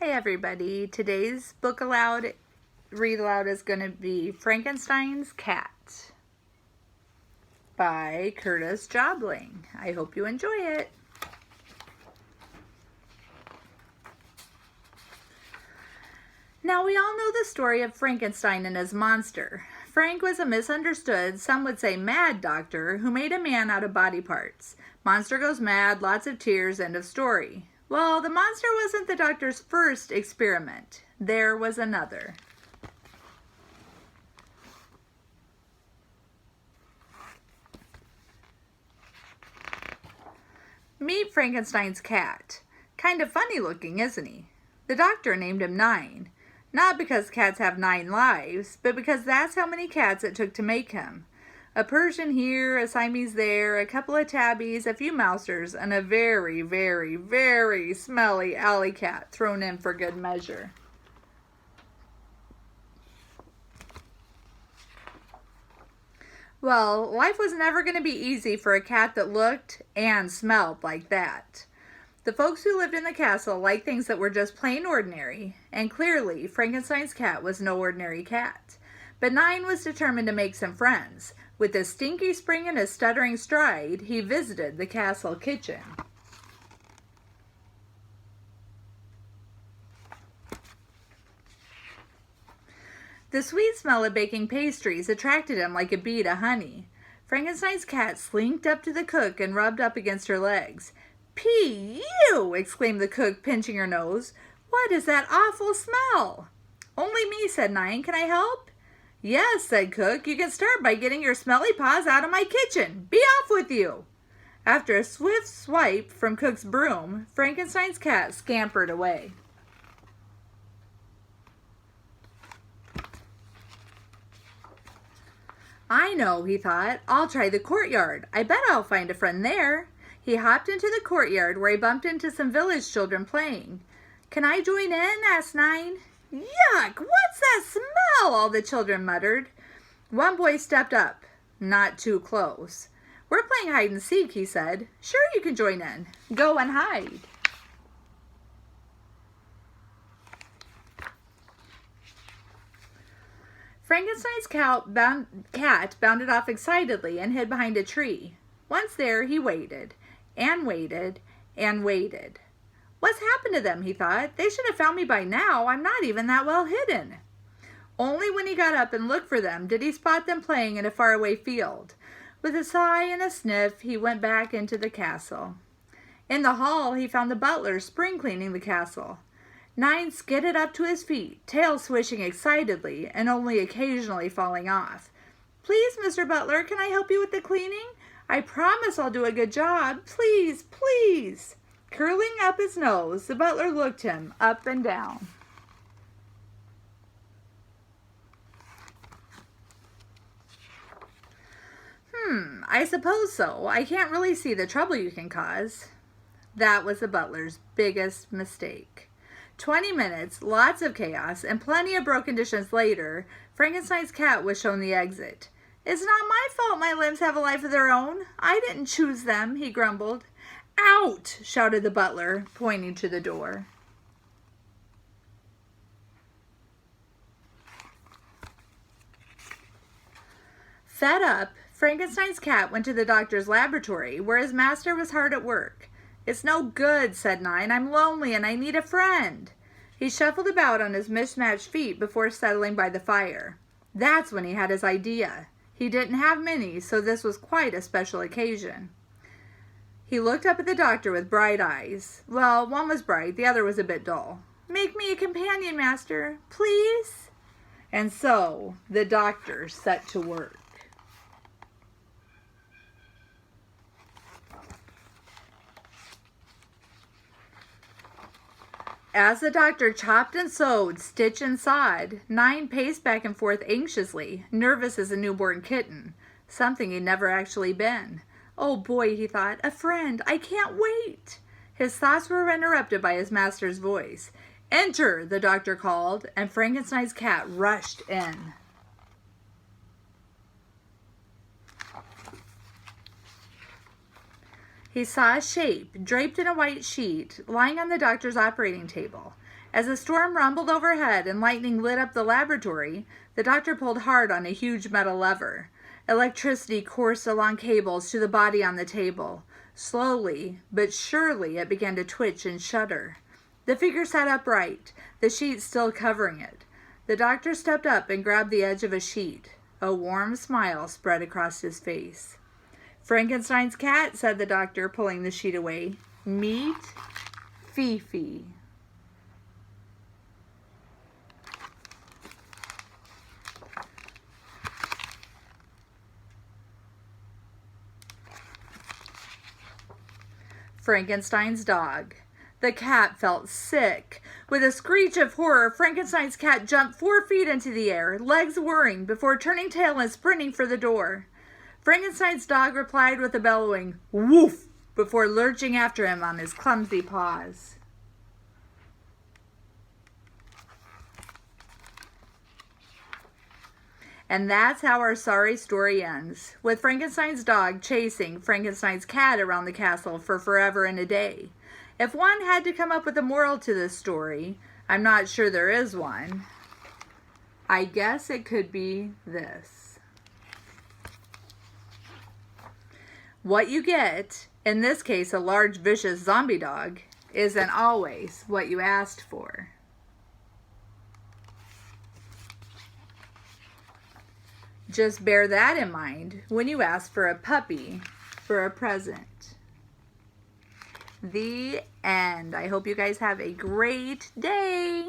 Hey everybody, today's read aloud is going to be Frankenstein's Cat by Curtis Jobling. I hope you enjoy it. Now we all know the story of Frankenstein and his monster. Frank was a misunderstood, some would say mad doctor who made a man out of body parts. Monster goes mad, lots of tears, end of story. Well, the monster wasn't the doctor's first experiment. There was another. Meet Frankenstein's cat. Kind of funny looking, isn't he? The doctor named him Nine. Not because cats have 9 lives, but because that's how many cats it took to make him. A Persian here, a Siamese there, a couple of tabbies, a few mousers, and a very, very, very smelly alley cat thrown in for good measure. Well, life was never going to be easy for a cat that looked and smelled like that. The folks who lived in the castle liked things that were just plain ordinary, and clearly Frankenstein's cat was no ordinary cat. But Nine was determined to make some friends. With his stinky spring and his stuttering stride, he visited the castle kitchen. The sweet smell of baking pastries attracted him like a bee to honey. Frankenstein's cat slinked up to the cook and rubbed up against her legs. "Pee-ew!" exclaimed the cook, pinching her nose. "What is that awful smell?" "Only me," said Nine. "Can I help?" "Yes," said Cook. "You can start by getting your smelly paws out of my kitchen. Be off with you." After a swift swipe from Cook's broom, Frankenstein's cat scampered away. "I know," he thought. "I'll try the courtyard. I bet I'll find a friend there." He hopped into the courtyard where he bumped into some village children playing. "Can I join in?" asked Nine. "Yuck! What's that smell?" all the children muttered. One boy stepped up. Not too close. "We're playing hide and seek," he said. "Sure, you can join in. Go and hide." Frankenstein's cat bounded off excitedly and hid behind a tree. Once there, he waited, and waited, and waited. "What's happened to them?" he thought. "They should have found me by now. I'm not even that well hidden." Only when he got up and looked for them did he spot them playing in a faraway field. With a sigh and a sniff, he went back into the castle. In the hall, he found the butler spring cleaning the castle. Nine skidded up to his feet, tail swishing excitedly and only occasionally falling off. "Please, Mr. Butler, can I help you with the cleaning? I promise I'll do a good job. Please, please." Curling up his nose, the butler looked him up and down. I suppose so. I can't really see the trouble you can cause." That was the butler's biggest mistake. 20 minutes, lots of chaos, and plenty of broken dishes later, Frankenstein's cat was shown the exit. "It's not my fault my limbs have a life of their own. I didn't choose them," he grumbled. "Out!" shouted the butler, pointing to the door. Fed up, Frankenstein's cat went to the doctor's laboratory, where his master was hard at work. "It's no good," said Nine. "I'm lonely and I need a friend." He shuffled about on his mismatched feet before settling by the fire. That's when he had his idea. He didn't have many, so this was quite a special occasion. He looked up at the doctor with bright eyes. Well, one was bright, the other was a bit dull. "Make me a companion, master, please." And so the doctor set to work. As the doctor chopped and sewed, stitched and sawed, Nine paced back and forth anxiously, nervous as a newborn kitten, something he'd never actually been. "Oh boy," he thought, "a friend. I can't wait." His thoughts were interrupted by his master's voice. "Enter," the doctor called, and Frankenstein's cat rushed in. He saw a shape, draped in a white sheet, lying on the doctor's operating table. As the storm rumbled overhead and lightning lit up the laboratory, the doctor pulled hard on a huge metal lever. Electricity coursed along cables to the body on the table. Slowly, but surely, it began to twitch and shudder. The figure sat upright, the sheet still covering it. The doctor stepped up and grabbed the edge of a sheet. A warm smile spread across his face. "Frankenstein's cat," said the doctor, pulling the sheet away. "Meet Fifi." Frankenstein's dog. The cat felt sick. With a screech of horror, Frankenstein's cat jumped 4 feet into the air, legs whirring, before turning tail and sprinting for the door. Frankenstein's dog replied with a bellowing "woof" before lurching after him on his clumsy paws. And that's how our sorry story ends, with Frankenstein's dog chasing Frankenstein's cat around the castle for forever and a day. If one had to come up with a moral to this story, I'm not sure there is one. I guess it could be this. What you get, in this case a large vicious zombie dog, isn't always what you asked for. Just bear that in mind when you ask for a puppy for a present. The end. I hope you guys have a great day.